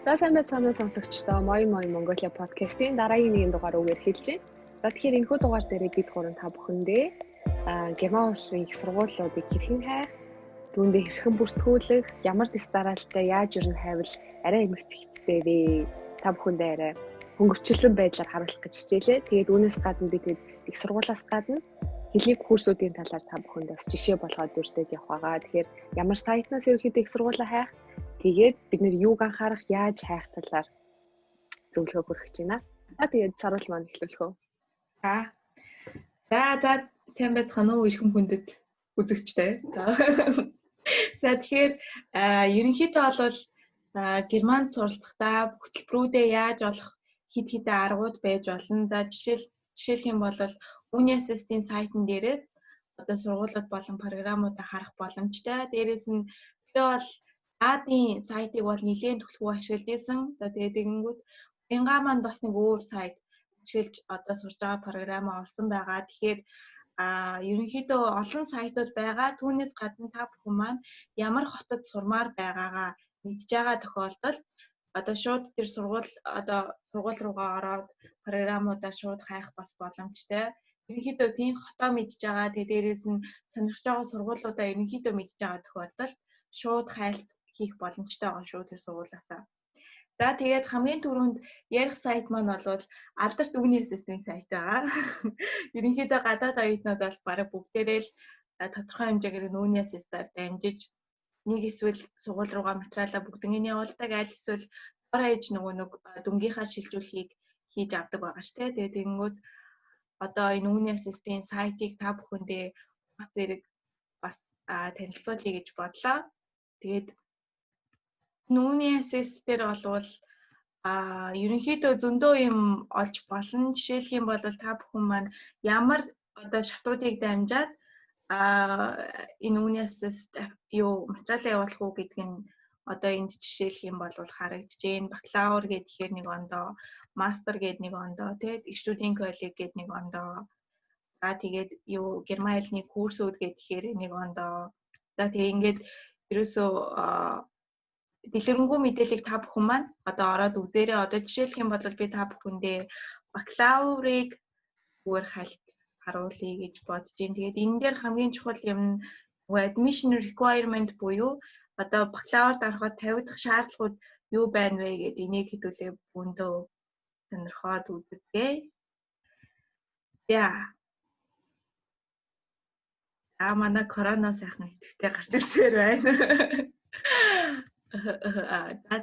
За сайн байцгаана сонсогчдоо Моён Монголиа подкастын дараагийн нэгэн дугаар үгээр хэлж байна. За тэгэхээр энэхүү дугаар дээрээ бид гурав та бүхэндээ Герман улсын их сургуулиудыг хэрхэн хайх, түүндээ хэрхэн бүртгүүлэх, ямар дэс дараалттай яаж юу хайвал арай эмгэгцтэй вэ? Та бүхэндээ арай хөнгөвчлөн байдлаар харуулах гэж хичээлээ. Тэгээд үүнээс гадна бид их сургуулиас гадна хэлний курсуудын талаар та бүхэнд бас жишээ болгоод үрдээд явах байгаа. Тэгэхээр ямар сайтнаас ерөөхдөө их сургуулаа хайх, тэгээд бид нэр юуг анхаарах, яаж хайх талаар зөвлөгөө хүргэж байна. Тэгээд саруул маань эхлүүлэх үү? За сайн байцгаана уу эрхэм хүндэт үзэгчтэй. За тэгэхээр ерөнхийдөө бол Германд суралцахдаа хөтөлбөрүүдээ яаж олох хэд хэдэн аргууд байж болно. За жишээлх юм бол Uniassist-ийн сайтн дээрээ одоо сургуулиуд болон програмуудаа харах боломжтой. Дээрээс нь би бол ААД-ийн сайтыг бол нэлээд түлхүү ашиглаж исэн. За тэгээд тэгэнгүүт Уянгаа маань бас нэг өөр сайт ашиглаж одоо сурж байгаа програмаа олсон байгаа. Тэгэхээр ерөнхийдөө олон сайтууд байгаа. Түүнээс гадна та бүхэн маань ямар хотод сурмаар байгаагаа мэдж байгаа тохиолдолд одоо шууд тэр сургууль руугаа ороод програмуудаа шууд хайх бас боломжтой. Ерөнхийдөө тийм хотоо мэдж байгаа. Тэгээд дээрээс нь сонирхож байгаа сургуулиудаа ерөнхийдөө мэдж байгаа тохиолдолд шууд хайлт хийх боломжтой байгаа шүү тэр сургуулиасаа. За тэгээд хамгийн түрүүнд ярих сайт маань бол Алдарт Uniassist-ийн сайт байгаа. Ерөнхийдөө гадаад оюутнууд бол бараг бүгдээрээ л тодорхой хэмжээгээр Uniassist-аар дамжиж нэг эсвэл сургууль руугаа материалаа бүгднийг явуулдаг, аль эсвэл дор хаяж нэг дүнгийнхаа шилжүүлэхийг хийж авдаг байгаа шүү дээ. Тэгээд тэгэнгүүт одоо энэ Uniassist-ийн сайтыг та бүхэндээ бат зэрэг бас танилцуулъя гэж бодлоо. Тэгээд Uniassist дээр болвол ерөнхийдөө зөндөө юм олж болно. Жишээлх юм бол та бүхэн маань ямар одоо шатуудыг дамжаад энэ Uniassist материалаа явуулах уу гэдг нь одоо энд жишээлх юм бол харагдаж байна. Бакалавр гэхээр нэг ондоо, мастер гээд нэг ондоо, тэгээд студийн коллеж гээд нэг ондоо. За тэгээд герман хэлний курсүүд гэхээр нэг ондоо. За тэгээд ингээд ерөөсөө дэлгэрэнгүй мэдээллийг та бүхэн маань одоо ороод үзээрэй. Одоо жишээлх юм бол би та бүхэндээ бакалаврыг зүгээр хальт харуулъя гэж бодож байна. Тэгээд энэ дээр хамгийн чухал юм admission requirement буюу одоо бакалаврт ороход тавигдах шаардлагууд юу байна вэ гэдэг энийг хэдүүлээ бүндөө сонирхоод үзье. Манай корона сайхан идэвхтэй гарч ирсээр байна.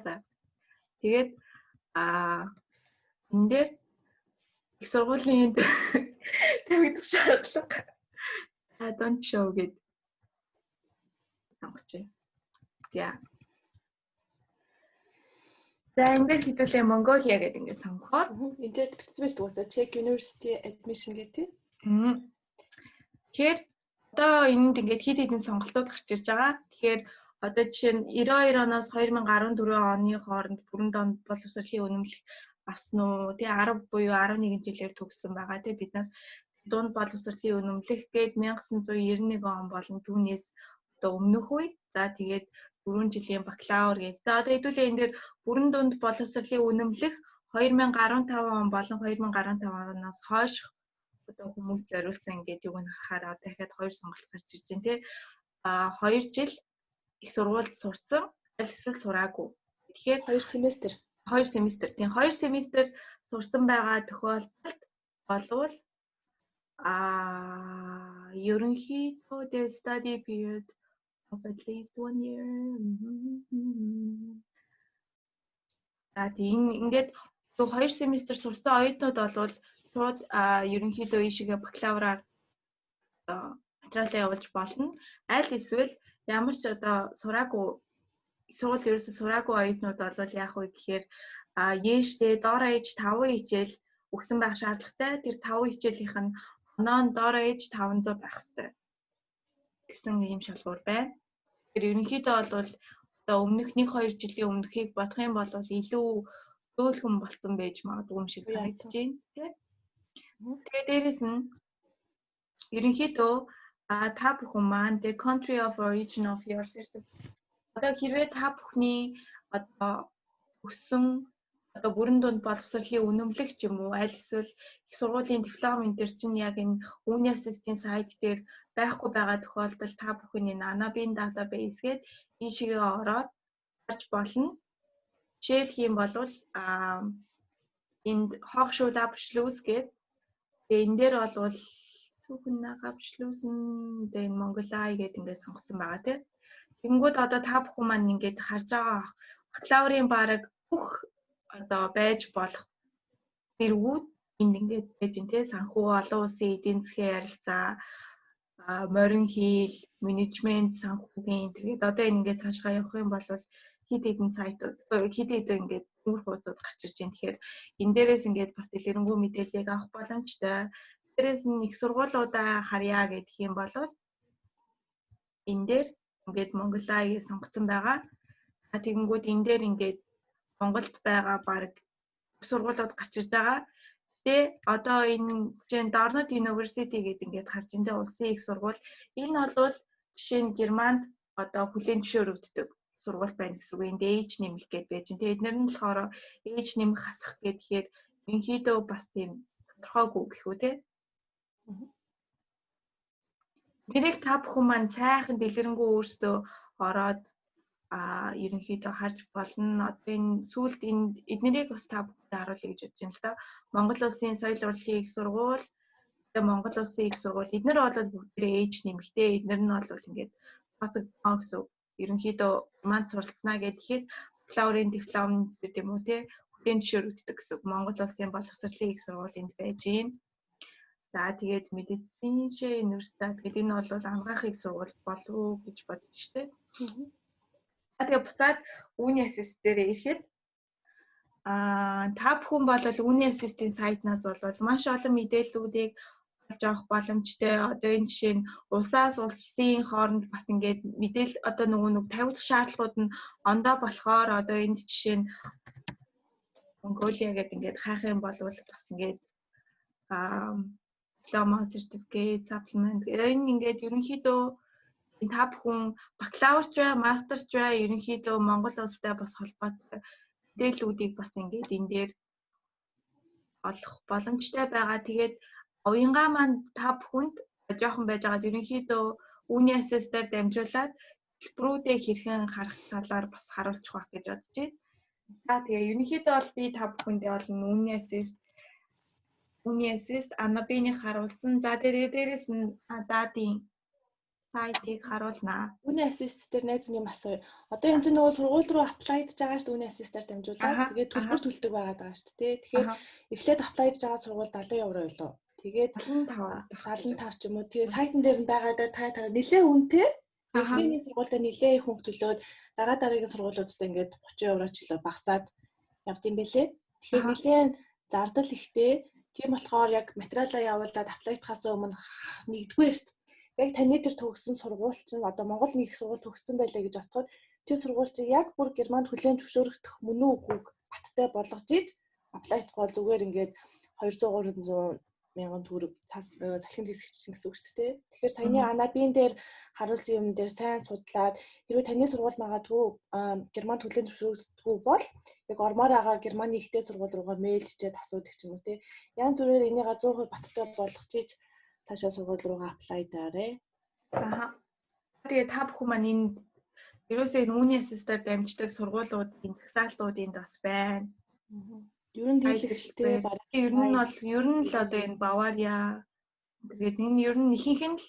За. Тэгээд энэ дээр их сургуулийн тавигдах шаардлага don't show гэдэг сонгочих. За энэ дээр хэдүүлээ Mongolia гэдэг ингээд сонгохоор энэ дээр бичсэн байж дуусаа Czech University admission гэдэг. Тэгэхээр одоо энд ингээд хэд хэдэн сонголтууд гарч ирж байгаа. Тэгэхээр одоо жишээ нь 92 оноос 2014 оны хооронд бүрэн донд боловсролын үнэмлэх авсан уу? Тэгээ 10 буюу 11 жилээр төгссөн байгаа. Тэгээ бид нар дунд боловсролын үнэмлэх гээд 1991 он болон түүнээс одоо өмнөх үе. За тэгээд 4 жилийн бакалавр гээд. За одоо хэдүүлээ энэ дээр бүрэн дунд боловсролын үнэмлэх 2015 он болон 2015 оноос хойш одоо хүмүүс зориулсан ингээд юг нь хараад дахиад 2 сонголт гарч ирж байна тий. 2 жил их сургуульд сурсан, аль эсвэл сураагүй. Тэгэхээр 2 семестр. Тийм 2 семестр сурсан байгаа тохиолдолд болвол ерөнхийдөө the study period of at least 1 year. Тийм ингээд 2 семестр сурсан оюутнууд болвол шууд ерөнхийдөө ийшээ бакалавраар материалаа явуулж болно. Аль эсвэл ямар ч одоо сураагүй сургууль ерөөсө сураагүй оюутнууд бол яах вэ гэхээр ээжтэй доор ээж 5 хичээл өгсөн байх шаардлагатай. Тэр 5 хичээлийнх нь оноо доор ээж 500 байх хэрэгтэй гэсэн ийм шалгуур байна. Тэр ерөнхийдөө бол одоо өмнөх 1-2 жилийн өмнөхийг бодох юм бол илүү зөөлхөн болсон байж магадгүй юм шиг санагдаж байна. Тэгээд дээрэс нь ерөнхийдөө та бүхэн маань the country of origin of your certificate. Одоо хэрвээ та бүхний одоо өссөн одоо бүрэн дунд боловсролын үнэмлэх ч юм уу аль эсвэл их сургуулийн диплом энэ төр чинь яг энэ үүний ассистентийн сайт дээр байхгүй байгаа тохиолдолд та бүхэн энэ Anabin database гээд ийшээ ороод харж болно. Жишээлх юм бол энд Hochschule Abschluss гээд энэ дээр бол Suchen-nach-Abschlüssen den Mongolei гэдэг ингээд сонгосон байгаа тийм. Тэнгүүд одоо та бүхэн маань ингээд харж байгаа бакалаврын бараг бүх одоо байж болох зэргүүд энд ингээд байж ин тэ санхүү олон улсын эдийн засгийн ярилцаа морин хийл менежмент санхүүгийн тэгээд одоо ингээд цаашгаа явах юм бол хэд хэдэн сайтууд хэд хэдэн ингээд нүүр хуудасууд гарч ирж байна. Тэгэхээр энэ дээрээс ингээд бас дэлгэрэнгүй мэдээллийг авах боломжтой. Дээрээс нь их сургуулиудаа харьяа гэх юм бол энэ дээр ингээд Монголыг сонгоцсон байгаа. Тэгэнгүүт энэ дээр ингээд Монголд байгаа баг сургуулиуд гарч ирж байгаа. Тэ одоо энэ жишээ нь Dartmouth University гэдэг ингээд харж энэ улсын их сургууль. Энэ бол жишээ нь Германд одоо хүлээн зөвшөөрөгддөг сургууль байна гэсэн үг. Энд age нэмэх гэдэг байж. Тэ эдгээр нь болохоор age нэмэх хасах гэхээр ерөнхийдөө бас тийм тодорхойгүй гэх үү те. Тэрийг та бүхэн маань цайхан дэлгэрэнгүй өөрсдөө ороод ерөнхийдөө харж болно. Одоо энэ сүүлд эднэрийг бас та бүхэнд харуулъя гэж бодож байна л да. Монгол Улсын соёл урлагийн их сургууль, Монгол Улсын их сургууль эднэр бол бүгдээ ээж нэмэгтэй. Эднэр нь бол ингээд батгдсан гэсэн. Ерөнхийдөө манд суралцсанаа гэхэд бакалаврын диплом гэдэг юм уу те хүлээн зөвшөөрөгддөг гэсэн. Монгол Улсын боловсролын их сургууль энд байж байна. За тэгээд медициншээ университет гэдэг энэ бол ангаахыг сургууль болов гэж бодож штэ. Тэгээ буцаад үүний ассист дээр ирэхэд та бүхэн бол үүний ассистийн сайтнаас бол маш олон мэдээллүүдийг олж авах боломжтой. Одоо энэ жишээ нь улсаас улсын хооронд бас ингээд мэдээлэл одоо нэг тавигдах шаардлагууд нь ондоо болохоор одоо энэ жишээ нь Mongolia гэдэг ингээд хайх юм бол бас ингээд диплома, certificate, supplement энэ ингээд ерөнхийдөө та бүхэн бакалаврч бай, мастерч бай ерөнхийдөө Монгол улстай бас холбоотой мэдээллүүдийг бас ингээд энэ дээр олох боломжтой байгаа. Тэгээд уянгаа маань та бүхэнд жоохон байж байгаа ерөнхийдөө үүний ассистээр дамжуулаад хэлбэрүүдээ хэрхэн харах талаар бас харуулчих واخ гэж бодож байна. За тэгээ ерөнхийдөө бол би та бүхэндээ бол үүний ассист Anabin-ийг харуулсан. За дээрээс нь даадын сайтыг харуулнаа. Үүний ассист дээр найз юм асууя. Одоо энэ нөгөө сургууль руу аплайдж байгаа шүү дээ үүний ассистаар дамжуулаад. Тэгээд төлбөр төлдөг байгаад байгаа шүү дээ. Тэгэхээр эхлээд аплайдж байгаа сургууль 70 евро байлоо. Тэгээд 75 ч юм уу. Тэгээд сайтн дээр нь байгаа та нэлээ үнэтэй. Эхний сургуультай нэлээ их хөнгө төлөөд дараагийн сургуулиудад ингээд 30 евро ч илүү багасаад явд юм бэлээ. Тэгэхээр нэлээ зардал ихтэй. Тийм болохоор яг материалаа явуулаад аплайдхаас өмнө нэгдүгээрт яг таны тэр төгссөн сургууль чинь одоо Монгол нэг их сургууль төгссөн байлаа гэж бодоход тэр сургууль чинь яг бүр Германд хүлээн зөвшөөрөгдөх мөн үү үгүй баттай болгож ийж аплайдхаа зүгээр ингээд 200-300 мянган төгрөг залхим хэсэгч гэсэн үг шүү дээ. Тэгэхээр саяны Anabin дээр харуулсан юм дээр сайн судлаад хэрвээ таны сургууль магадгүй Германд хүлээн зөвшөөрөгддөггүй бол яг ормоор байгаа Германы ихтэй сургууль руугаар мэйл хийгээд асуудаг ч юм уу те. Янз бүрээр энийг 100% баттай болгож ийж цаашаа сургууль руугаа аплайдаарэ. Тэгээ та бүхэн маань энэ ерөөсөө энэ үүний ассистаар дамждаг сургуулиудын тагсаалтууд энд бас байна. Ер нь дийлэгчтэй баг. Ер нь л одоо энэ Бавария тэгээд энэ ер нь ихэнх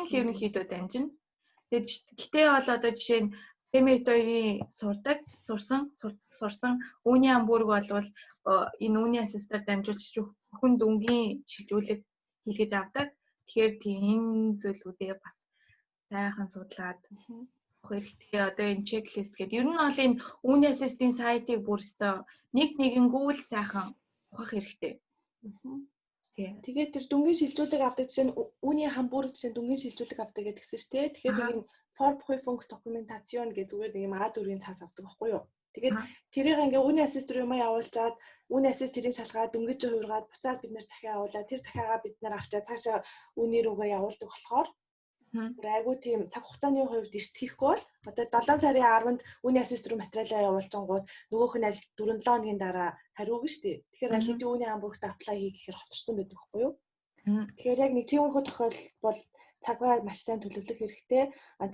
нь л ерөнхийдөө дамжина. Тэгээд гэтээ бол одоо жишээ нь Эмэтойгийн сурсан үүний Хамбург болвол энэ үүний ассистаар дамжуулж бүхэн дүнгийн шилжүүлэг хийлгэж авдаг. Тэгэхээр тийм зүйлүүдээ бас сайхан судлаад хэрэгтэй. Одоо энэ чеклист гэдэг. Ер нь бол энэ үүний ассистийн сайтыг бүрстөө нэгнгүүл сайхан ухах хэрэгтэй. Тэгээд тэр дүнгийн шилжүүлэг авдаг жишээ нь үүний Хамбург жишээ дүнгийн шилжүүлэг авдаг гэдгсэн шүү дээ. Тэгэхээр нэг юм Vorprüfungsdokumentation гэж зүгээр нэг юм А4-ийн цаас авдаг байхгүй юу? Тэгээд тэрийг ингээ үүний ассист руу юм явуулчаад үүний ассист тэрийг шалгаад дөнгөж хувиргаад буцаад бид нэр захиа явуулаад тэр захиагаа бид нэр авчаад цаашаа үүний рүүгээ явуулдаг болохоор Айгуу тийм цаг хугацааны хувьд эрт хийхгүй бол одоо 7 сарын 10-нд үүний ассист руу материалаа явуулчингууд нөгөөх нь аль 4-7 хоногийн дараа хариуг шүү дээ. Тэгэхээр аль хэдийн үүний хамбургт аплай хийх гэхээр хоцорсон байдаг байхгүй юу? Тэгэхээр яг нэг тиймэрхүү тохиолдол цагаа маш сайн төлөвлөх хэрэгтэй.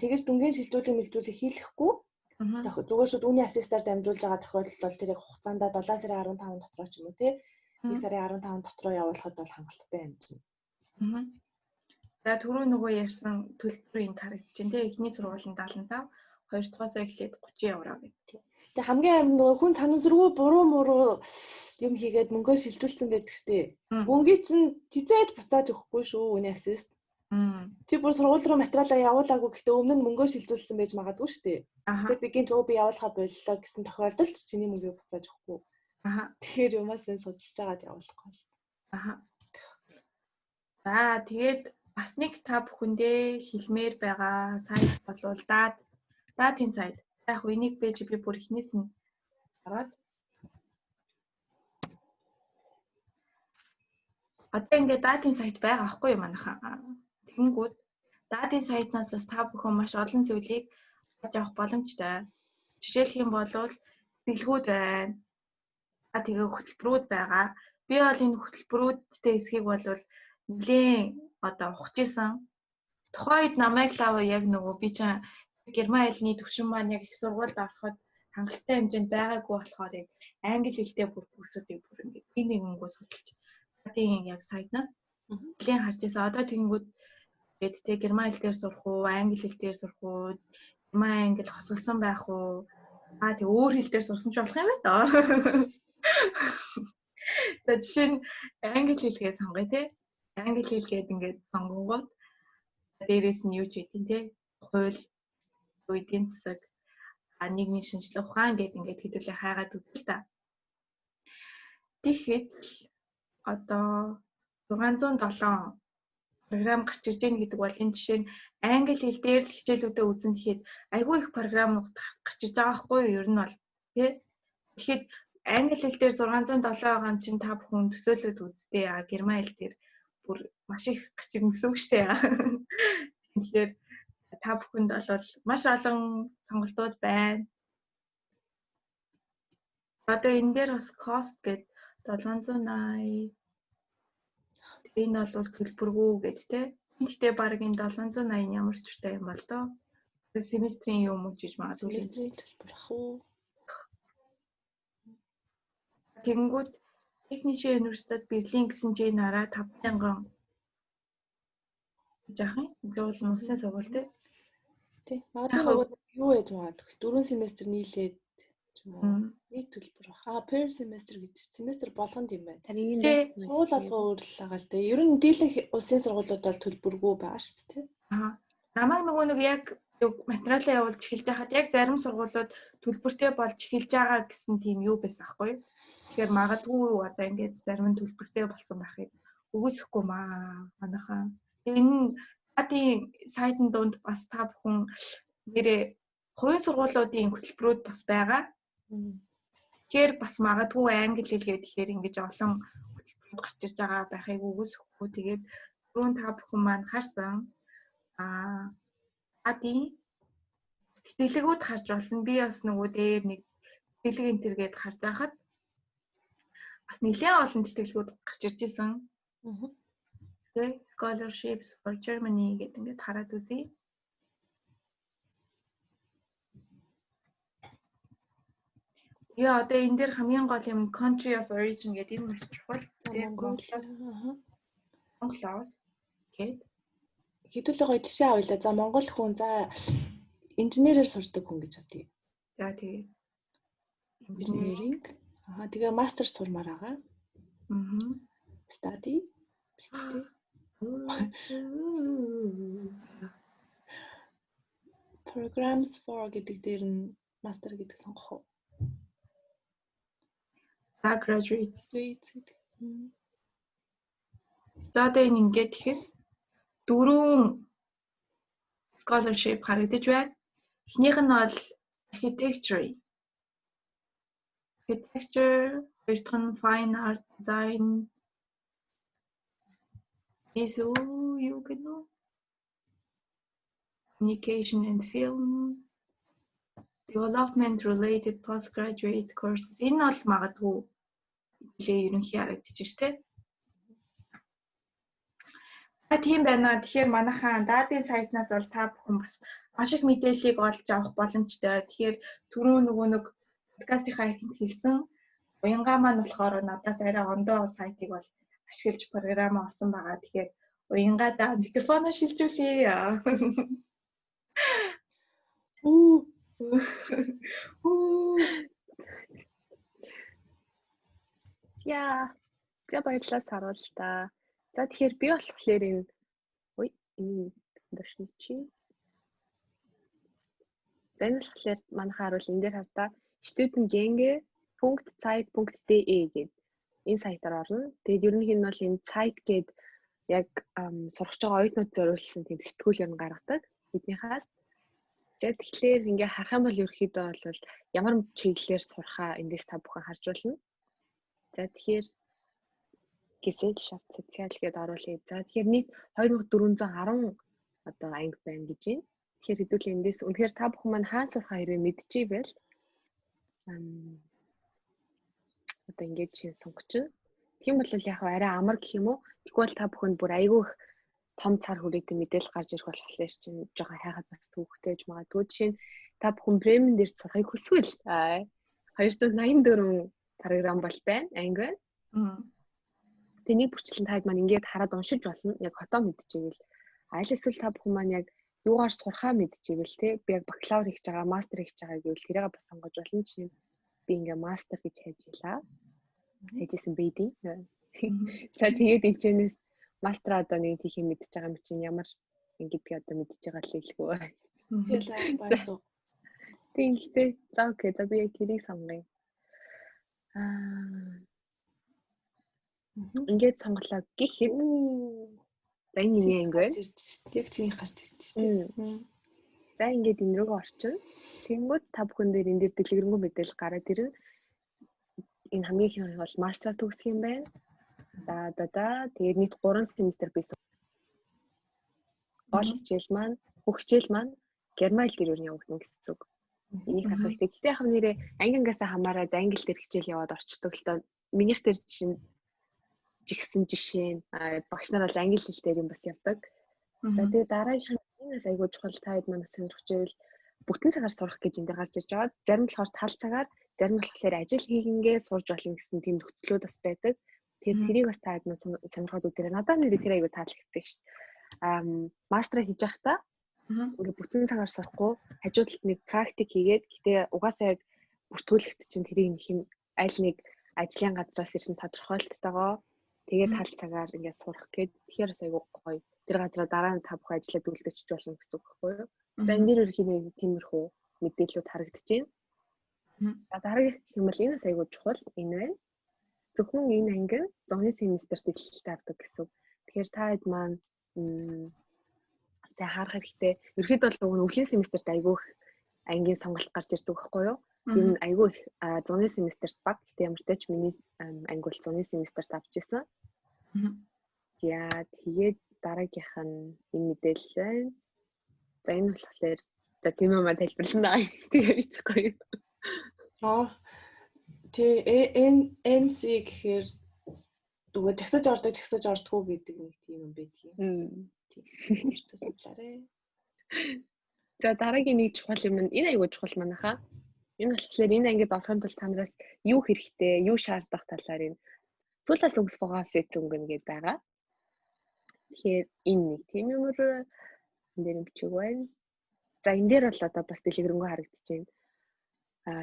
Тэгэж дүнгийн шилжүүлэг хийлэхгүй зүгээр шууд үүний ассистаар дамжуулж байгаа тохиолдолд бол тэр яг хугацаанд 7 сарын 15 дотроо ч юм уу тий 1 сарын 15 дотроо явуулахад бол хангалттай юм чинь. За түрүү нөгөө ярьсан төлбөрийн таригдж байна тий эхний сургуулийн 75, хоёр дахь эхлээд 30 евро гэдэг. Тэгээ хамгийн амин нөгөө хүн санамсаргүй буруу юм хийгээд мөнгөө шилжүүлсэн байдаг штеп. Мөнгөний чинь тизээж буцааж өгөхгүй шүү үүний ассист. Чи бүр сургууль руу материалаа явуулаагүй гэхдээ өмнө нь мөнгөө шилжүүлсэн байж магадгүй штеп. Тэгээ би гинт би явуулахаа боллоо гэсэн тохиолдолд чиний мөнгөө буцааж өгөхгүй. Тэгэхээр юмасаа судалж агаад явуулахгүй. За тэгээд бас нэг та бүхэндээ хэлмээр байгаа сайт болвол датын сайт. Яг энийг би бүр ихнээс нь хараад. Одоо ингээд датын сайт байгаа аахгүй юу манайхаа. Тэгэнгүүт датын сайтнаас бас та бүхэн маш олон зүйлийг олж авах боломжтой. Жишээлх юм бол сэтгэлгүүд байна. Тэгээ хөтөлбөрүүд байгаа. Би бол энэ хөтөлбөрүүдтэй хэсгийг бол нэлээд одоо ухаж исэн. Тухайд намайг лав яг нөгөө би чинь герман хэлний төвшин маань яг их сургуульд ороход хангалттай хэмжээнд байгаагүй болохоор яг англи хэлтэй бүрсүүдийг бүр ингээд би нэгэнгөө судалж тийм яг сайтнаас нэлээд харж исэн. Одоо тэгэнгүүт тэгээд тэг герман хэл дээр сурах уу, англи хэл дээр сурах уу, герман англи хосолсон байх уу? Тэг өөр хэл дээр сурсан ч болох юм байна даа. За жишээ нь англи хэлгээ сонгоё те. Англи хэлгээд ингээд сонгонгууд дээрээс нь юу ч хийдин те. Хууль, эдийн засаг, нийгмийн шинжилгээ ухаан гэдэг ингээд хэдүүлээ хайгаад үзэл та. Тэгэхэд одоо 607 програм гарч ирж байгаа гэдэг бол энэ жишээ нь англи хэл дээр л хичээлүүдэд үзэн гэхэд айгүй их програмууд гарч ирж байгаа байхгүй юу? Ер нь бол тий. Тэгэхэд англи хэл дээр 607 байгаа юм чинь та бүхэн төсөөлөд үзтээ. Герман хэл дээр бүр маш их гарч ирнэ гэсэн үг шүү дээ. Тэгэхээр та бүхэнд бол маш олон сонголтууд байна. Одоо энэ дээр бас cost гэдэг 780 энэ бол төлбөргүй гэдэг те. Гэхдээ баг энэ 780 ямар ч уртай юм бол доо. Семестрийн юм уу гэж магадгүй. Семестрийн төлбөр ах уу. Тэгэнгүүт Техникийн университет Берлин гэсэн чинь нараа 5,000 жаахан зөвл мөсөн сургууль тий. Магадгүй юу яаж магадгүй 4 семестр нийлээд ч юм уу нэг төлбөр баха. Per semester гэж семестр болгонд юм байна. Тэрийг сургууль алгаа өөрлөлт байгаа л дээ. Ер нь дийлэнх улсын сургуулиуд бол төлбөргүй байгаа шүү дээ. Намайг нөгөө нэг яг материалаа явуулж эхэлж байхад яг зарим сургуулиуд төлбөртэй болж эхэлж байгаа гэсэн тийм юу байсан аахгүй. Тэгэхээр магадгүй одоо ингээд зарим нь төлбөртэй болсон байхыг үгүйсэхгүй манайхаа. Энэ датын сайтн донд бас та бүхэн нэрээ хувийн сургуулиудын хөтөлбөрүүд бас байгаа. Тэгэхээр бас магадгүй англи хэлгээд ихээр ингэж олон хөтөлбөрүүд гарч ирж байгаа байхыг үгүйсэхгүй. Тэгээд түрүүн та бүхэн маань харсан датын сэтгэлгүүд харж болно. Би бас нөгөө дээр нэг сэтгэлэг энтергээд харж байхад бас нэлээд олон сэтгэлгүүд гарч ирж исэн. Тэгээ scholarships for Germany гэдэг ингээд хараад үзье. Яа одоо энэ дээр хамгийн гол юм country of origin гэдэг юм маш чухал. Монголоос гээд хэдүүлээ гоё жишээ авъя. За Монгол хүн за инженерээр сурдаг хүн гэж бодъё. За тэгээ engineering тэгээ мастер сурмаар байгаа. Study. Programs for гэдэг дээр нь мастер гэдэг сонгох уу? Graduate гэдэг. За одоо энэ ингээд ихэд 4 scholarship харагдаж байна. Эхнийх нь бол architecture, хоёр дахь нь fine art design. Юу гэнэ? communication and film, development related postgraduate courses. Энэ бол магадгүй нэлээ ерөнхий харагдчих ш тэ. Тийм байна. Тэгэхээр манайхаа даадын сайтнаас бол та бүхэн бас маш их мэдээллийг олж авах боломжтой. Тэгэхээр түрүү нөгөө нэг подкастынхаа ихэнд хэлсэн уянгаа маань болохоор надаас арай ондоо сайтыг бол ашиглаж програм авсан байгаа. Тэгэхээр уянгаадаа микрофоноо шилжүүлье. Яа. Тэгээ баярлалаа саруул та. За тэгэхээр би болохоор энэ дэшний чи. За энэ болохоор манайхаа харуул энэ дээр хавтаа studentgänge.zeit.de гэдэг энэ сайтаар орно. Тэгээд ерөнхийд нь бол энэ сайт гээд яг сурах байгаа оюутнууд зориулсан тийм сэтгүүл юм гаргадаг биднийхээс. Тэгэхээр ингээ харах юм бол ерөнхийдөө бол ямар чиглэлээр сурахаа эндээс та бүхэн харж болно. За тэгэхээр Gesellschaft sozial гээд оруулъя. За тэгэхээр нийт 2410 одоо анги байна гэж байна. Тэгэхээр хэдүүлээ эндээс үнэхээр та бүхэн маань хаана сурахаа хэрвээ мэдчихвэл одоо ингээд чинь сонгочихно. Тийм бол яг арай амар гэх юм уу? Тэгвэл та бүхэнд бүр айгүй их том цар хүрээтэй мэдээлэл гарч ирэх болохоор чинь жоохон хайхад бас төвхтэйж магадгүй. Жишээ нь та бүхэн премиум дээр сурахыг хүсвэл 284 програм бол байна. Анги байна. Тэнийг бүрчлэн таад маань ингээд хараад уншиж болно. Яг хотоо мэдчихвэл аль эсвэл та бүхэн маань яг юугаар сурахаа мэдчихвэл те би яг бакалавр хийж байгаа, мастер хийж байгаа гэвэл тэрийг бас сонгож болно. Жишээ нь би ингээ мастер гэж хайжлаа. Хайжсэн бэйдing. За тэгээд энэчнээс мастер одоо нэг тийх юм мэдчихэж байгаа юм чинь ямар ингэдгийг одоо мэдчихэж байгаа л хэлгүй. Тийм ихтэй. За окей. За би яг тэрийг сонгоё. Ингээд сонголоо гэхэд за энэ юм ингээд яг чиний гарч ирж шүү дээ. За ингээд энэ рүүгээ орчин. Тэнгүүд та бүхэн дээр энэ дээр дэлгэрэнгүй мэдээлэл гараад ирнэ. Энэ хамгийн их бол мастер төгсөх юм байна. Тэгээд нийт 3 семестр бисэн. Гол хичээл маань, бүх хичээл маань герман хэл дээр явагдана гэсэн үг. Энийг харах хэрэгтэй. Гэхдээ яг нэрээ ангингаас хамаараад англи дээр хичээл яваад орчдөг л доо. Минийх дээр жигсэн жишээ нь багш нар бол англи хэл дээр юм бас явдаг. За тэгээд дараагийнх нь энэс айгуу чухал таад маань сонирхчихвэл бүтэн цагаар сурах гэж энэ дээр гарч иж байгаа. Зарим нь болохоор тал цагаар, зарим нь болохоор ажил хийгингээ сурж болно гэсэн тийм нөхцлүүд бас байдаг. Тэгэхээр тэрийг бас таад маань сонирхоод үзээрэй. Надад нэр тэр айгуу таалагддаг шүү дээ. Мастер хийж байхдаа ингээ бүтэн цагаар сурахгүй хажуу талд нэг практик хийгээд гэтээ угаасаа яг бүртгүүлэхт чинь тэрийг нэг юм аль нэг ажлын газраас ирсэн тодорхойлолттойгоо тэгээд тал цагаар ингээ сурах гээд тэгэхээр бас айгуу гоё. Тэр газараа дараа нь та бүхэн ажиллаад үлдээчих болно гэсэн үг байхгүй юу? За энэ дэр ерхий нэг тиймэрхүү мэдээлэлүүд харагдаж байна. За дараагийн юм бол энэ бас айгуу чухал энэ байна. Зөвхөн энэ анги зуны семестрт илэлтэй авдаг гэсэн үг. Тэгэхээр та хэд маань тэ харах хэрэгтэй. Ерхэд бол өвлийн семестрт айгуу их ангийн сонголт гарч ирдэг байхгүй юу? Энэ айгуу их зуны семестрт баг. Гэтэ ямар ч тач миний анги бол зуны семестрт авч ирсэн. Яа тэгээд дараагийнх нь энэ мэдээлэл байна. За энэ болохоор за тийм юм тайлбарлана даа. Тэгээд ичихгүй. NC гэхээр нөгөө жагсаж ордгоо гэдэг нэг тийм юм байдгийг. Тийм өөртөөсөлээрээ. За дараагийн нэг чухал юм энэ айгуу чухал манайхаа. Энэ болохоор энэ ангид орохын тулд та нараас юу хэрэгтэй, юу шаардах талаар энэ цуулаас өгс фогоос өнгөн гэдэг байгаа. Тэгэхээр энэ нэг тийм юмр энэ дээр бичиг байна. За энэ дээр бол одоо бас дэлгэрэнгүй харагдаж байна.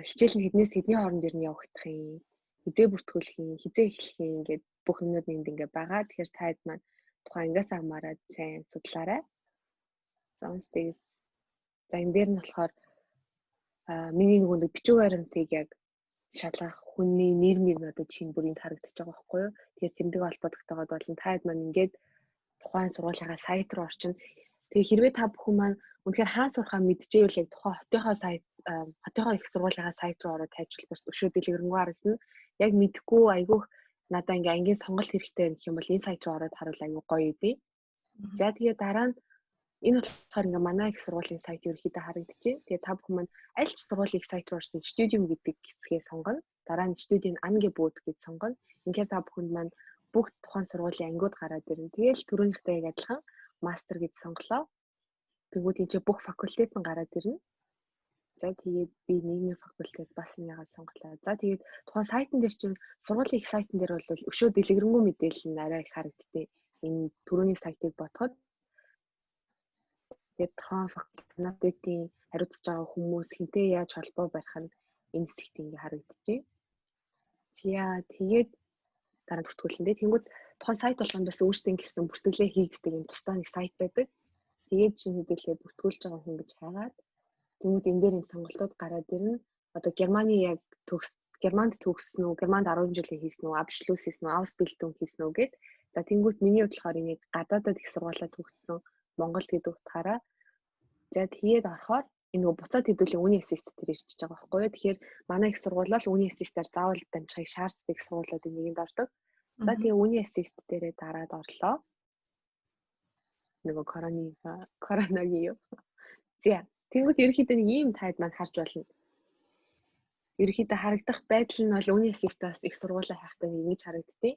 Хичээл нь хэднээс хэдний хооронд ер нь явагдах юм, хизээ бүртгүүлэх юм, хизээ эхлэх юм гэдэг бүх юмнууд энд ингээ байгаа. Тэгэхээр сайд маань тухайн ангиас хамаараад сайн судлаарай. За энэ дээр нь болохоор миний нөгөө бичиг баримтыг яг шалгах хүний нэр мөр нь одоо чинь бүрийн харагдаж байгаа байхгүй юу? Тэгэхээр тэмдэг холбогдохтойгоод болон таад маань ингээд тухайн сургуулийнхаа сайт руу орчин. Тэгээ хэрвээ та бүхэн маань үнэхээр хаан сурахаа мэдчихвэл яг тухайн хотынхоо сайт, хотынхоо их сургуулийнхаа сайт руу ороод тайлбарлах өшөө дэлгэрэнгүй харагдана. Яг мэдхгүй айгүйх надаа ингээ ангийн сонголт хэрэгтэй гэх юм бол энэ сайт руу ороод харуул айгүй гоё үгүй. За тэгээ дараа нь Энэ болохоор ингээ манай их сургуулийн сайт ерөөхдөө харагдчихэв. Тэгээ та бүхэн маань аль ч сургуулийн сайт руу орсон студиум гэдэг хэсгээ сонгоно. Дараа нь студийн анги бүүд гэж сонгоно. Ингээд та бүхэнд маань бүх тухайн сургуулийн ангиуд гараад ирнэ. Тэгээл түрүүнийхтэй яг адилхан мастер гэж сонголоо. Тэгвэл энэ бүх факультет нь гараад ирнэ. За тэгээд би нийгмийн факультет бас нэгээ сонголоо. За тэгээд тухайн сайтн дээр чинь сургуулийн их сайтн дээр бол өшөө дэлгэрэнгүй мэдээлэл нь арай их харагдтыг. Энэ түрүүний сайтыг бодоход тэгээд тухайн факультетийн хариуцж байгаа хүмүүс хинтээ яаж холбоо барих нь энэ хэсэгт ингээ харагдчихэв. За тэгээд дараа нь бүртгүүлэндээ тэнгууд тухайн сайт болгонд бас өөрсдөө гэсэн бүртгэлээ хийгддэг юм тусдаа нэг сайт байдаг. Тэгээд чинь хэдүүлээ бүртгүүлж байгаа хүн гэж хайгаад тэнгууд энэ дээр юм сонголтууд гараад ирнэ. Одоо Германы яг Германд төгссөн үү, Германд 10 жилийн хийсэн үү, Abschluss хийсэн үү, Ausbildung хийсэн үү гэд. За тэнгууд миний бодлохоор энийг гадаадад их сургуулаа төгссөн Монголд гэдэг утгаараа за тэгээд орохоор энэ нөгөө буцаад хэдүүлээ үний ассист дээр ирчихэж байгаа байхгүй юу. Тэгэхээр манай их сургуулаа л үний ассистаар заавал дамжихыг шаарддаг их сургуулиудын нэгэнд ордог. За тэгээ үний ассист дээрээ дараад орлоо. Нөгөө коронагийн юу. За тэнгууд ерөнхийдөө нэг ийм тайд маань харж болно. Ерөнхийдөө харагдах байдал нь бол үний ассистаас их сургуулаа хайхтай нэг ингэж харагдтыг.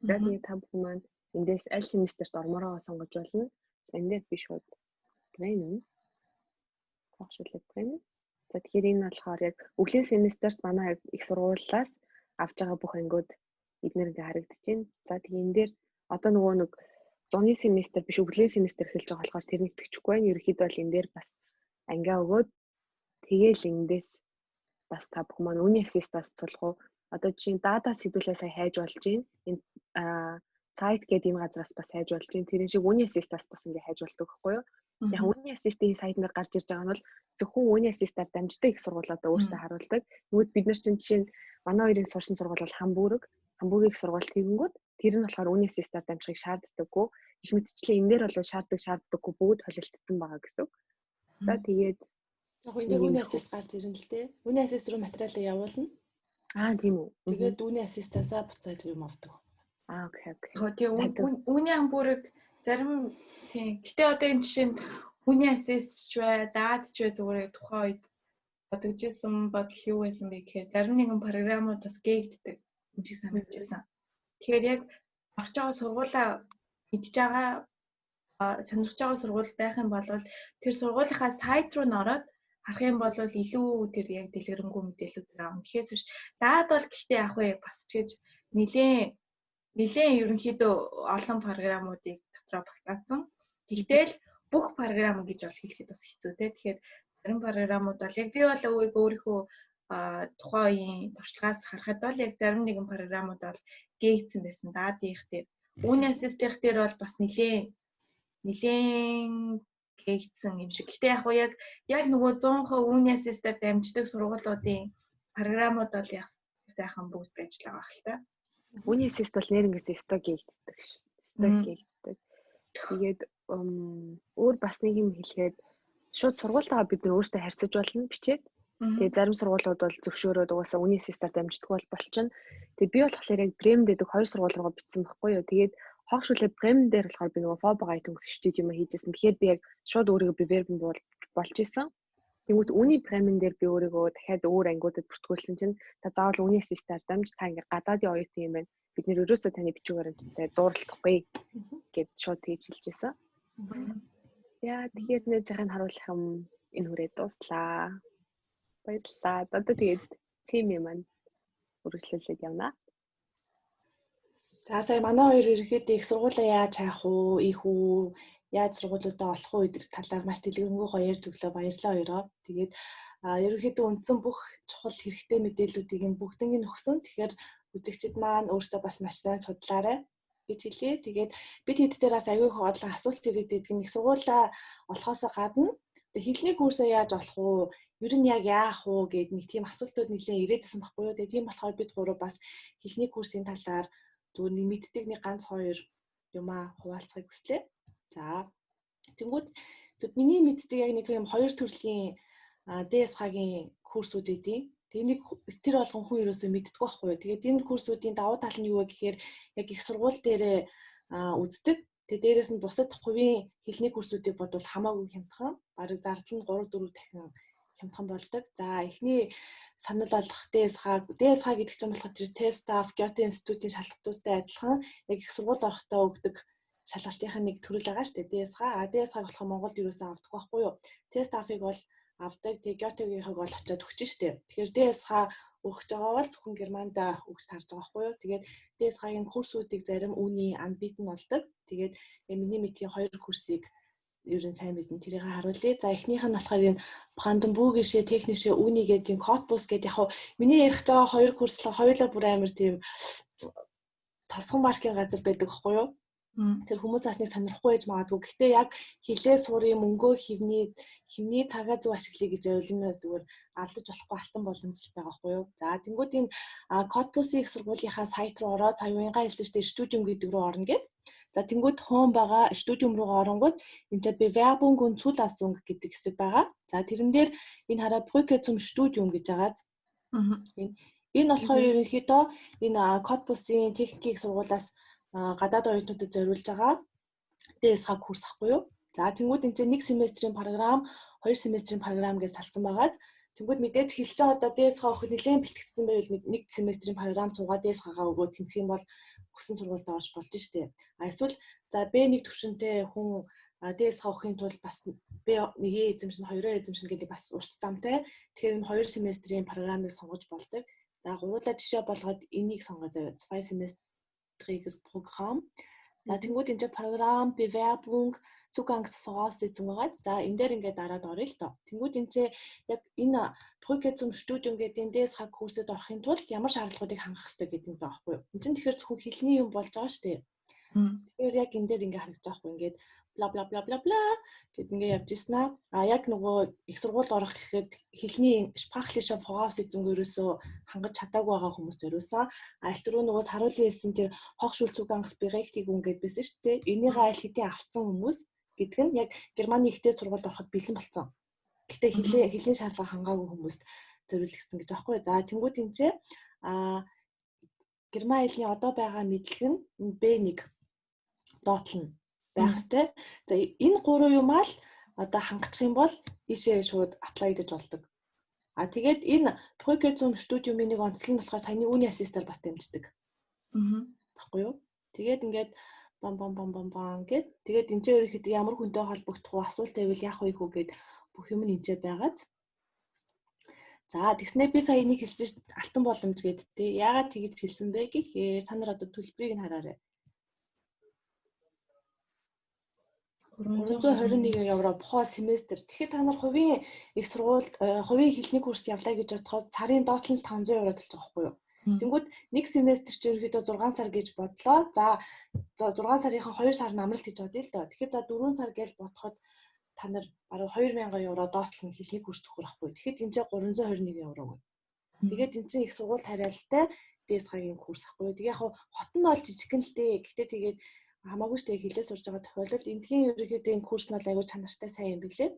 За тэгээ та бүхэн маань эндээс аль семестрт ормороо сонгож болно. Эндээс би шууд тренинг тренинг. За тэгэхээр энэ болохоор яг өглөөний семестрт манай их сургуулиас авч байгаа бүх ангиуд эднэр ингээ харагдчихээн. За тэгээ энэ дээр одоо нөгөө нэг зуны семестр биш өглөөний семестр эхэлж байгаа болохоор тэрний төгчөхгүй байна. Ерөнхийдөө бол энэ дээр бас ангиа өгөөд тэгээл эндээс бас та бүхэн маань үний ассистаас тулгуу одоо чинь дата сэдвүүлээ сая хайж болж байна. Энэ сайт гэдэг энэ газраас бас хайж болж байна. Тэрэн шиг үний ассистаас бас ингээ хайж болдог байхгүй юу? Яг үний ассистийн сайтнаар гарч ирж байгаа нь бол зөвхөн үний ассистаар дамждаг их сургуулиудаа өөртөө харуулдаг. Тэгвэл бид нар чинь жишээ нь манай хоёрын сурсан сургууль бол Хамбургийн их сургууль тэгэнгүүт тэр нь болохоор үний ассистаар дамжихыг шаарддаггүй. Их мэдчлээ энэ дээр бол шаарддаггүй бүгд холилдсон байгаа гэсэн. За тэгээд яг энэ үний ассист гарч ирнэ л дээ. Үний ассист руу материалаа явуулна. Тийм үү. Тэгээд үний ассистаасаа буцаад юм авдаг. Окей. Тэгээ үний Хамбург зарим тийм. Гэтэ одоо энэ жишээ нь хүний ассист ч бай, даад ч бай зүгээр тухайн үед бодогжсэн бодол юу байсан бэ гэхээр зарим нэгэн програмууд бас гээгддэг юм шиг санагдчихсан. Тэгэхээр яг орж байгаа сургуулаа мэдж байгаа сонирхож байгаа сургууль байх юм бол тэр сургуулийнхаа сайт руу н ороод харах юм бол илүү тэр яг дэлгэрэнгүй мэдээлэлүүд авна. Тэгэхээс биш даад бол гэхдээ яг вэ бас ч гэж нэлээд ерөнхийдөө олон програмуудыг дотроо багтаасан. Тэгтэл бүх програм гэж бол хэлэхэд бас хэцүү те. Тэгэхээр зарим програмууд бол яг би бол өөрийнхөө тухайн үеийн туршлагаас харахад бол яг зарим нэгэн програмууд бол гээгдсэн байсан даадынх дээр. Үний ассистент дээр бол бас нэлээд гээгдсэн юм шиг. Гэтэ яг нөгөө 100% үний ассистентаар дамждаг сургуулиудын програмууд бол яг сайхан бүгд байж л байгаа хэл та. Үний ассист бол нэрнгэс өстой гээгддэг ш. Өстой гээгддэг. Тэгээд өөр бас нэг юм хэлэхэд шууд сургуультайгаа бид нар өөрсдөө харьцаж болно бичээд. Тэгээд зарим сургуулиуд бол зөвшөөрөөд угаасаа үний ассистаар дамждаг болчихно. Тэгээд би болохоор яг Бремэнд дэдэг 2 сургууль руугаа бичсэн байхгүй юу. Тэгээд хогшүүлээ Бремен дээр болохоор би нөгөө фобогоо итэнс студиум хийжсэн. Тэгэхээр би яг шууд өөрийгөө бивербэн болж исэн. Тэгмүүд үний Бремен дээр би өөрийгөө дахиад өөр ангиудад бүртгүүлсэн чинь та заавал үний ассистаар дамж та ингээ гадаадын оюутан юм байна. Бид нэр өрөөсөө таны бичүүгээр амжтай зууралдахгүй гэд шууд тэгж хэлжсэн. Яа тэгэхээр нэ захын харуулах юм энэ хүрээ дуслаа. Баярлалаа. Одоо тэгээд тим юм маань үргэлжлүүлээд явна. За сая манай хоёр ерөнхийдөө их сургуулаа яаж хайх уу, их үү, яаж сургуулиудаа олох уу гэдэг талаар маш дэлгэрэнгүй ярьж өглөө баярлалаа хоёроо. Тэгээд ерөнхийдөө үндсэн бүх чухал хэрэгтэй мэдээллүүдийг нь бүгднийг өгсөн. Тэгэхээр үзэгчид маань өөрсдөө бас маш сайн судлаарай гэж хэлье. Тэгээд бид хэд дээр бас аягүй их олон асуулт ирээд их сургуулаа олохоосоо гадна хэлний курсаа яаж олох уу, ер нь яг яах уу гэдэг нэг тийм асуултууд нэлээд ирээдсэн байхгүй юу. Тэгээд тийм болохоор бид гурав бас хэлний курсын талаар зүгээр нэг мэддэг нэг ганц хоёр юмаа хуваалцахыг хүслээ. За тэнгууд миний мэддэг яг нэг юм хоёр төрлийн ДСХ-гийн курсүүд өгдөө. Тэгээ нэг тэр болгон хүн ерөөсөө мэддэг байхгүй юу. Тэгээд энэ курсүүдийн давуу тал нь юу вэ гэхээр яг их сургууль дээрээ үздэг. Тэгээ дээрэс нь бусад хувийн хэлний курсуудыг бодвол хамаагүй хямдхан, бараг зардал нь 3-4 дахин хямдхан болдог. За эхний санал болгох ДСХ гэдэг чинь болохоор тэр Тестав, Гёте институтийн шалгалтуудтай адилхан яг их сургууль орохдоо өгдөг шалгалтынхаа нэг төрөл байгаа шүү дээ. ДСХ. ДСХ-г болохоор Монголд юусаа авдаг байхгүй юу? Тестав-ыг бол авдаг. Тэгээ Гётегийнхыг бол очиод өгч штэ. Тэгэхээр ДСХ өгч байгаа бол зөвхөн Германд өгч тарж байгаа байхгүй юу? Тэгээд ДСХ-гийн курсуудыг зарим үүний unbeaten болдог. Тэгээд миний мэдхийн 2 курсыг ер нь сайн мэдэн тэрийг харуулъя. За эхнийх нь болохоор энэ Бранденбургische Technische Uni гэдэг Cottbus гэдэг яг миний ярих байгаа 2 курс л хоёулаа бүр амар тийм тосгон маркийн газар байдаг байхгүй юу? Тэр хүмүүс бас нэг сонирхгүй байж магадгүй. Гэхдээ яг хилээ суурын мөнгөө хивний цагаа зөв ашиглая гэж ойлгоно зүгээр алдаж болохгүй алтан боломжтой байгаа байхгүй юу. За тэнгууд энэ Cottbus-ийн их сургуулийнхаа сайт руу ороод сая уянгаа хэлсэн шүү дээ студиум гэдэг рүү орно гэд. За тэнгууд home байгаа студиум руугаа оронгууд энэ Bewerbung und Zulassung гэдэг хэсэг байгаа. За тэрэн дээр энэ хараа Brücke zum Studium гэж байгаа. Энэ болохоор ерөнхийдөө энэ Cottbus-ийн техникийн сургуулиас гадаад оюутнуудад зориулж байгаа ДСХ курс ахгүй юу. За тэнгууд энэ чинь 1 семестрийн програм, 2 семестрийн програм гэж салсан байгаа. Тэнгууд мэдээж хэлж байгаа одоо ДСХ өгөхөд нэлээд бэлтгэгдсэн байвал 1 семестрийн програм суугаад ДСХ-гаа өгөө тэнцэх юм бол өссөн сургуульд орж болж штэ. Эсвэл за B1 төвшөнтэй хүн ДСХ өгөхийн тулд бас B1 эзэмшин, 2 эзэмшин гэдэг бас урт замтай. Тэгэхээр энэ 2 семестрийн програмыг сонгож болдог. За гурлаа жишээ болгоод энийг сонгоо заяа. 2 Programm. За тэнгууд энэ програм, Bewerbung, Zugangsvoraussetzung байгаа. За энэ дээр ингээд дараад орё л доо. Тэнгууд энэ яг энэ Brücke zum Studium гэдэг ДСХ курсэд орохын тулд ямар шаардлагуудыг хангах хэрэгтэй гэдэг юм байна байхгүй юу? Энд чинь тэгэхээр зөвхөн хэлний юм болж байгаа шүү дээ. Тэгэхээр яг энэ дээр ингээд харагдаж байгаа байхгүй ингээд бла бла бла бла бла гэд ингээд явж ирсэн аа. Яг нөгөө их сургуульд орох гэхэд хэлний sprachliche Voraussetzung ерөөсөө хангаж чадаагүй байгаа хүмүүс зориулсан. Аль түрүү нөгөө саруулын хэлсэн тэр Hochschulzugangsberechtigung гэдээ байсан шүү дээ. Энийг аль хэдийн авцсан хүмүүс гэдэг нь яг Германы ихтэй сургуульд ороход бэлэн болсон. Гэтэ хэлний шаардлага хангаагүй хүмүүст зориулагдсан гэж аахгүй. За тэнгууд энэ ч Герман хэлний одоо байгаа мэдлэг нь B1 доотлно байх ёстой. За энэ 3 юмаа л одоо хангачих юм бол ийшээ шууд apply гэж болдог. Тэгээд энэ Brücke zum Studium-ийн нэг онцлог нь болохоор саяны үүний ассистаар бас дамждаг. Баггүй юу? Тэгээд ингээд бам гэд тэгээд энэ ч ерөөхдөө ямар хүнтэй холбогдох вэ, асуулт байвал яах вэ гэд бүх юм нь энэ байгаад. За тэгснээр би сая энийг хэлсэн шүү дээ. Алтан боломж гэдэг тий. Яагаад тэгж хэлсэн бэ гэхээр та нар одоо төлбөрийг нь хараарай. 321 евро бохоо семестр. Тэгэхээр та нар хувийн их сургуульд хувийн хэлний курст явлаа гэж бодоход сарын доотлол 500 евро төлж байгаа байхгүй юу? Тэнгүүд нэг семестр чи ерөөдөө 6 сар гэж бодлоо. За 6 сарынхаа 2 сар намралт гэж бодъё л доо. Тэгэхээр за 4 сар гэж бодоход та нар баруун 2000 евро доотлол нь хэлний курс төгрөх байхгүй. Тэгэхэд энэ чинь 321 евро гэнэ. Тэгээд энэ чинь их сургууль тариалалтай ДСХ-гийн курс байхгүй. Тэгээ яг хот нь бол жижигхэн л дээ. Гэтэ тэгээд хамаагүй штэ хэлээ сурж байгаа тохиолдолд эндхийн ерөөхдөө энэ курс нь аягүй чанартай сайн юм билээ.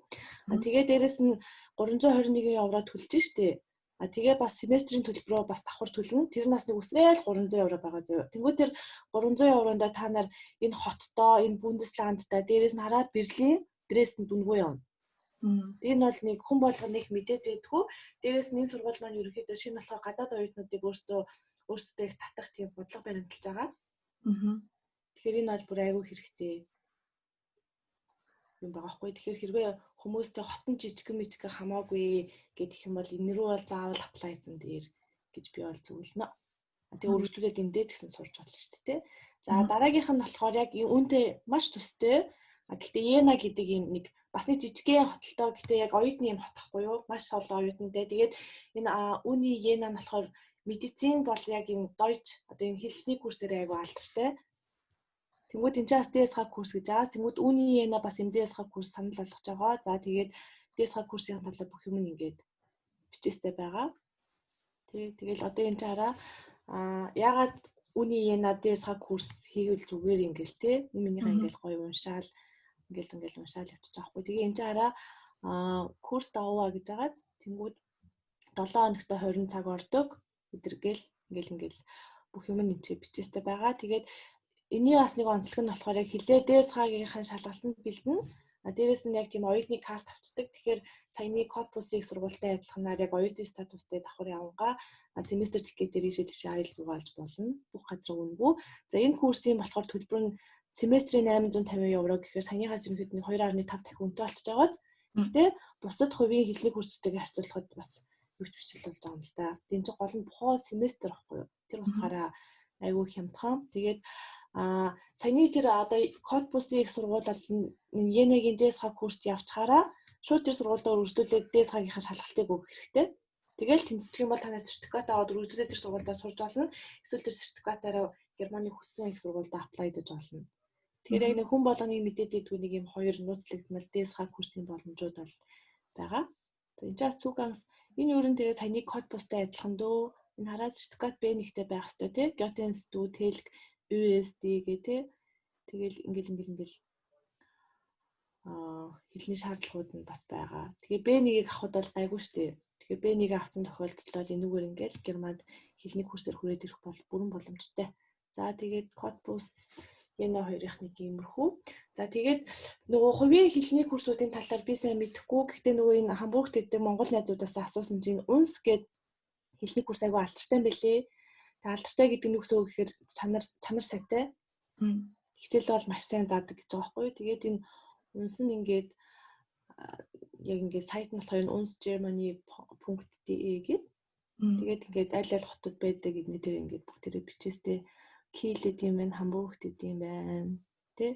Тэгээ дээрэс нь 321 евро төлж штэ. Тэгээ бас семестрийн төлбөрөө бас давхар төлнө. Тэр нас нэг үсрээл 300 евро байгаа зөө. Тэнгүүд тэр 300 евронд та нар энэ хоттоо, энэ Бундесландтай, дээрэс нь хараад Берлин, Дрезден дүнгүй явна. Энэ бол нэг хүн болгоно их мэдээд байдгүй. Дээрэс нь энэ сургууль маань ерөөхдөө шинэ болохоор гадаад оюутнуудыг өөрсдөө их татах тийм бодлого баримталж байгаа. Тэгэхээр энэ бол бүр айгүй хэрэгтэй юм байгаа хгүй. Тэгэхээр хэрвээ хүмүүстэй хотон жижиг хамаагүй гэдэг юм бол энэ рүү бол заавал apply хийсэн дээр гэж би бол зөвлөнө. Тэгээ өргөжлүүлээд энэ дээр гэсэн сурч болно шүү дээ. За дараагийнх нь болохоор яг үүнтэй маш төстэй. Гэхдээ Йена гэдэг юм нэг бас нэг жижигхэн хотолтой гэхдээ яг оюутны юм хотхгүй юу? Маш олон оюутантай. Тэгээд энэ үүний Йена нь болохоор медицин бол яг энэ Deutsch одоо энэ хэлний курсээр айгүй алдартай. Тэнгүүд энэ чаас ДСХ курс гэж байгаа. Тэнгүүд үүний Йена бас ДСХ курс санал болгож байгаа. За тэгээд ДСХ курсын талаар бүх юм ингээд бичээстэй байгаа. Тэгэл одоо энэ чараа ягаад үүний Йена ДСХ курс хийвэл зүгээр ингээл те. Минийхээ ингээл гоё уншаал ингээл уншаал явчих жоохгүй. Тэгээ энэ чараа курс даваа гэж байгаа. Тэнгүүд 7 хоногт 20 цаг ордог. Өдөргээл ингээл бүх юм нь бичээстэй байгаа. Тэгээд энэний бас нэг онцлог нь болохоор яг хилээ дээс хаагийнхаа шалгалтанд бэлдэнэ. Дээрээс нь яг тийм оюутны карт авчдаг. Тэгэхээр саяны корпусыг сургуультай адилханаар яг оюутны статустай давхар явангаа семестр тикетээр ийшээ тийшээ аялал зугаалж болно. Бүх газар үнэгүй. За энэ курсын болохоор төлбөр нь семестрийн 850 евро гэхээр саяныхаас ерөнхийд нь 2.5 дахин өнтэй болчихж байгааз. Гэхдээ бусад хувийн хэлний курсүүдтэйгээ харьцуулахад бас юу ч биш л болж байгаа юм л да. Энд чинь гол нь бохоо семестр байхгүй юу? Тэр утгаараа айгүй хямдхан. Тэгээд саяны тэр одоо код бусын их сургууль бол Йенагийн ДСХ курст явчихаараа шууд тэр сургуульд үргэлжлүүлээд ДСХ-гийнхаа шалгалтыг өгөх хэрэгтэй. Тэгэл тэнцдэг юм бол танаас сертификат аваад үргэлжлүүлээд тэр сургуульдаа сурж болно. Эсвэл тэр сертификатаараа Германы хүссэн их сургуульд аплай хийж болно. Тэгэхээр яг нэг хүн болгоны мэдээд идэггүй нэг юм хоёр нууцлагдмал ДСХ курсын боломжууд бол байгаа. За энэ ч цуганс энэ юу нэ тэгээ саяны код бустай адилхан дөө. Энэ хараа сертификат Б1-тэй байх хэрэгтэй тий. Goethe Institute, Telg, USD гэ тий. Тэгэл ингээл хэлний шаардлагууд нь бас байгаа. Тэгээ Б1-ийг авахд бол гайгүй штэ. Тэгэхээр Б1-ийг авсан тохиолдолд бол энэгээр ингээл Германд хэлний курсээр хүрээд ирэх бол бүрэн боломжтой. За тэгээд код бус Яна хоёрынх нэг иймэрхүү. За тэгээд нөгөө хувийн хэлний курсуудын талаар би сайн мэдэхгүй. Гэхдээ нөгөө энэ Хамбургт идэх монгол найзуудаас асуусан чинь UNS гэдэг хэлний курс айгүй алдартай юм билээ. Тэгээд алдартай гэдэг нь үгсөө гэхээр чанар сайтай. Хичээл бол маш сайн заадаг гэж байгаа байхгүй. Тэгээд энэ UNS нь ингээд яг ингээд сайт нь болохоор unsgermany.de гэдэг. Тэгээд ингээд аль хотод байдаг гэдний тэр ингээд бүгдээрээ бичээстэй Kiel гэдэм байх, Хамбургт гэдэм байх, тий.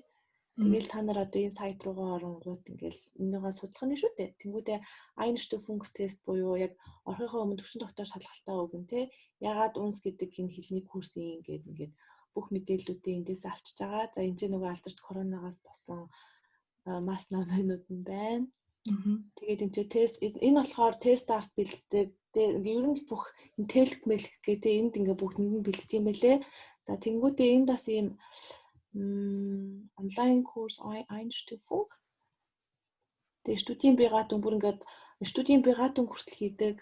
Тэгэл та нар одоо энэ сайт руугаа оронгууд ингээл энийгээ судлах нь шүү дээ. Тэнгүүдээ Einstufungsteст буюу яг орохынхоо өмнө төвшин тогтоож шалгалтаа өгнө, тий. Ягаад UNS гэдэг энэ хэлний курсын ингээд бүх мэдээллүүдээ эндээс авчиж байгаа. За энэ ч нөгөө алдарт коронавигоос болсон масс номинууд нь байна. Тэгээд энэ тест энэ болохоор тест авт бэлддэг. Ер нь бүх энэ телк мэлк гэдэг энд ингээ бүгдэнд нь бэлддэг юм байлээ. За тэнгүүдээ энд бас ийм онлайн курс Einstufung. Тэгээ Studienberatung бүр ингээд Studienberatung хүртэл хийдэг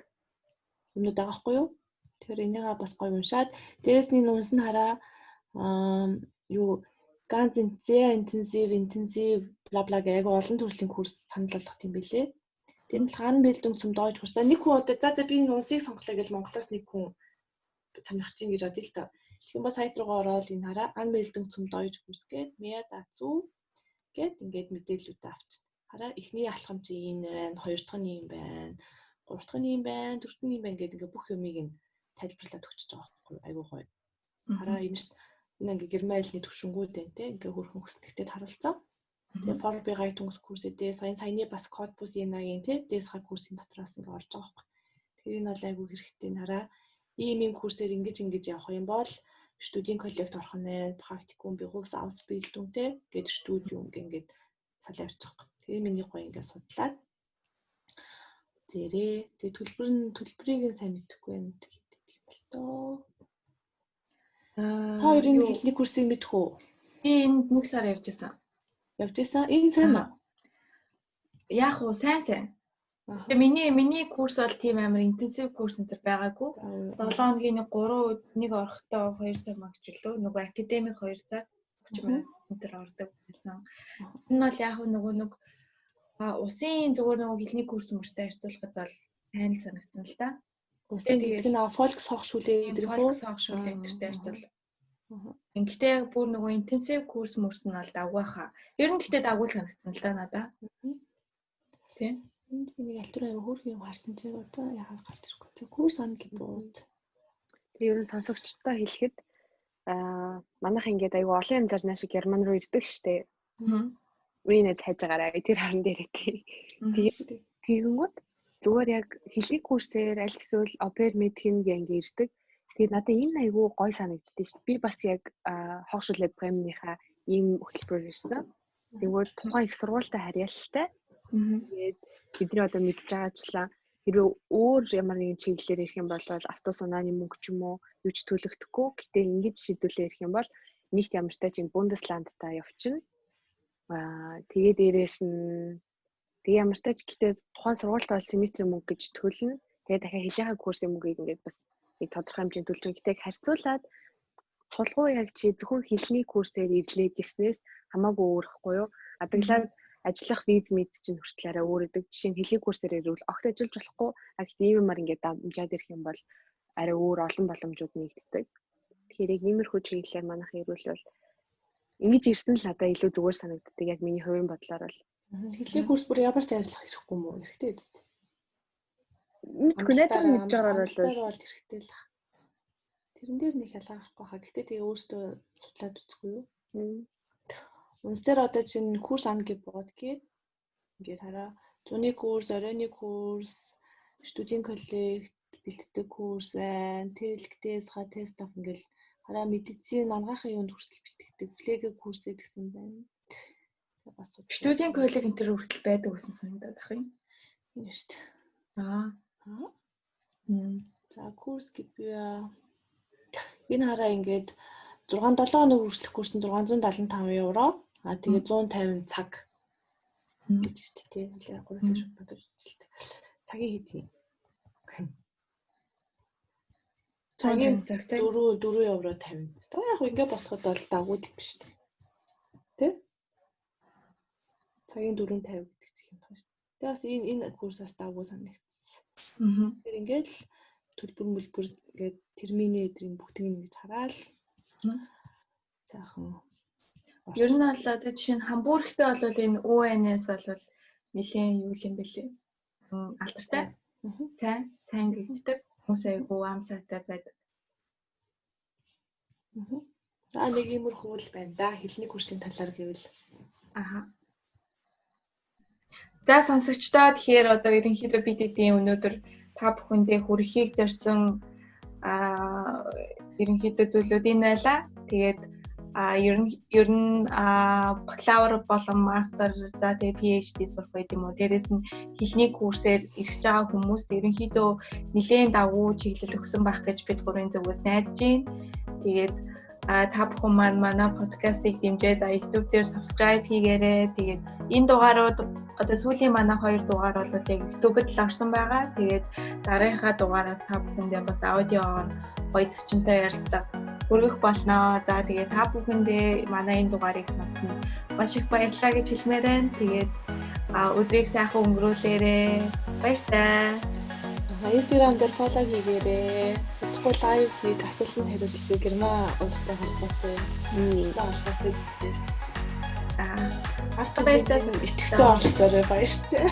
юмнууд байгаа хгүй юу? Тэгэхээр энийгээ бас гоё уншаад дээрээс нь үнс нь хараа юу ganz sehr intensiv бла бла гэх олон төрлийн курс санал болгох юм билээ. Тэр нь Lernbildung zum Deutsch курс. Нэг хүн одоо за би энэ унсыг сонголоо гэж Монголоос нэг хүн санах чинь гэж бодъё л та. Тэгэх юм ба сайт руугаа ороод энэ хараа Anmeldung zum Deutsch курс гээд mehr dazu гээд ингээд мэдээллүүдээ авчид. Хараа эхний алхам чи энэ байна, хоёр дахь нь юм байна, гурав дахь нь юм байна, дөрөв нь юм байна гэдэг ингээд бүх юмыг нь тайлбарлаад өгч байгаа байхгүй айгуу гоё. Хараа энэ ингээ гермайлны төвшингүүд байна те ингээ хөрхөн хөсөлтөд харуулсан. Тэгээ Vorbereitungskurs-тэй саяны бас код бус янагийн те ДСХ курсын дотроос ингээ орж байгаа байхгүй. Тэгэхээр энэ бол айгүй хэрэгтэй нараа ийм курсээр ингэж явах юм бол Studienkolleg орох нь Praktikum, Berufsausbildung те гээд студиум ингээд цалин авчих. Тэгээ миний гоё ингээ судлаад зэрэг тэгээ төлбөрийг нь сайн мэдэхгүй байна гэдэг юм бол тоо. Хоёрын хэлний курсыг мэдэх үү? Би энд нэг сар явж байсан. Энэ сайн уу? Яг уу сайн. Тэгээ миний курс бол тийм амар интенсив курс энэ байгаагүй. 7 хоногийн 3 нэг орохдоо 2 цаг магчлуу. Нөгөө академик 2 цаг өчмөр энэ ордог байсан. Энэ бол яг нэг усын зүгээр нөгөө хэлний курс мөртэй харьцуулахад бол сайн санагдсан л та. Усын гэдэг нь Volkshochschule гэдэг үү? Volkshochschule гэдэгтэй харьцуул. Ингээд яг бүр нөгөө интенсив курс мөрс нь бол давгүй хаа. Ер нь гэхдээ давгүй санагдсан л да надаа. Тийм. Энд нэг альтур аяга хөөрхөн юм харсан чи одоо яагаад гарч ирэхгүй. Тэг курс ан гэбүүд. Тэг ер нь сонсогчтой хэлэхэд манайх ингээд аяга олон янзаар наашиг герман руу ирдэг штэ. Ринэд хайж байгаарай тэр харан дээр тий. Тэгэнгүүт зүгээр яг хэлний курсээр аль эсвэл опер медхин гэнгээ ирдэг. Тэгээд надад энэ айгүй гой санагддээ шүү дээ. Би бас яг Hochschule Bremen-ийнхаа ийм хөтөлбөрөөр ирсэн. Тэгвэл тухайн их сургуультай харьяалалтай. Тэгээд бидний одоо мэдж байгаачлаа хэрвээ өөр ямар нэгэн чиглэлээр ирэх юм бол автобус унааны мөнгө ч юм уу юу ч төлөгдөхгүй. Гэтэ ингэж шийдвүлээ ирэх юм бол нийт ямартай чинь Бундесландтаа явчихна. Тэгээд дээрээс нь тэг ямартай ч гэтээ тухайн сургуультай бол семестрийн мөнгө гэж төлнө. Тэгээд дахиад хэлийнхаа курсын мөнгийг ингээд бас нэг тодорхой хэмжээнд төлж байгаа. Гэтэл харьцуулаад сулгуу яг чи зөвхөн хэлний курсээр ирлээ гэснээс хамаагүй өөрөхгүй юу? Адаглаад ажиллах виз мэд чинь хүртэл арай өөр өдөг. Жишээ нь хэлний курсээр ирвэл огт ажиллаж болохгүй. А гэхдээ иймэр ингээд дамжаад ирэх юм бол арай өөр олон боломжууд нэгддэг. Тэгэхээр яг иймэрхүү чиглэлээр манайх ирүүлвэл ингэж ирсэн л надад илүү зүгээр санагддаг. Яг миний хувийн бодлоор бол. Хэлний курс бүр ямар ч ажиллах хэрэггүй мүү? Хэрэгтэй үстэй. Мэдгүй найзаар мэдж байгаагаар бол хэрэгтэй л. Тэрэн дээр нэг ялгаа гарахгүй хаа. Гэтэ тэгээ өөртөө судлаад үзгүй юу? Үнэхээр одоо чинь курс анги бод гээд ингээд хараа зуны курс, оройны курс, студент коллеги бэлддэг курс байна. Тэлгтээс ха тест ав ингээл хараа медицин ангаахын юунд хүртэл бэлтгэдэг флегэ курс гэсэн байна. Бас студент коллеги энэ төр хүртэл байдаг гэсэн санагдаад ах юм. Энэ шүү дээ. За курс гэдэг энэ хараа ингээд 6-7 хоног үргэлжлэх курс нь 675 евро. А тэгээ 150 цаг гэж шүү дээ. Тэгээ 3 шууд бодож үзэлтэй. Цагийн хэдий. Цагийн цагтай 4 евро 50. То яг ингэ бодоход бол дагууд биш шүү дээ. Тэ? Цагийн 450 гэдэг чинь юм байна шүү дээ. Тэгээ бас энэ курсаас дагуу санагдсан. Тэр ингээд төлбөр мөлбөр ингээд термины эдрийн бүгдийг ингэж хараад заахан ер нь бол одоо жишээ нь Хамбургтээ бол энэ УН-ээс бол нэлийн юу юм бэлээ. Алдартай. Сайн гэгддэг. Хүмүүсээ амсаатай байдаг. За нэг иймэрхүү л байна да. Хэлний курсын талаар гэвэл. За сонсогчдоо тэгэхээр одоо ерөнхийдөө бид эдийн өнөөдөр та бүхэндээ хүрэхийг зорьсон ерөнхийдөө зүйлүүдийн байлаа. Тэгээд ер нь бакалавр болон мастер за тэгээ PhD сурах байт юм уу. Дээрээс нь хэлний курсээр ирж байгаа хүмүүст ерөнхийдөө нэлээд дагуу чиглэл өгсөн байх гэж бид гурвын зүгээс найдаж байна. Тэгээд та бүхэн манай подкастыг дэмжиж YouTube дээр subscribe хийгээрэй. Тэгээд энэ дугаарууд одоо сүүлийн манай 2 дугаар бол яг YouTube-д л орсон байгаа. Тэгээд дараагийнхаа дугаараас та бүхэндээ бас аудиоор гоё зочинтой ярилцлага хүргэх болноо. За тэгээд та бүхэндээ манай энэ дугаарыг сонсно маш их баярлалаа гэж хэлмээр байна. Тэгээд өдрийг сайхан өнгөрүүлээрэй. Баярлалаа. Instagram дээр follow хийгээрэй. Утгагүй live хийж асуултанд хариулах шиг Герман улстай холбоотой. Арт баяртай итгэвчтэй оролцоорой баяртай.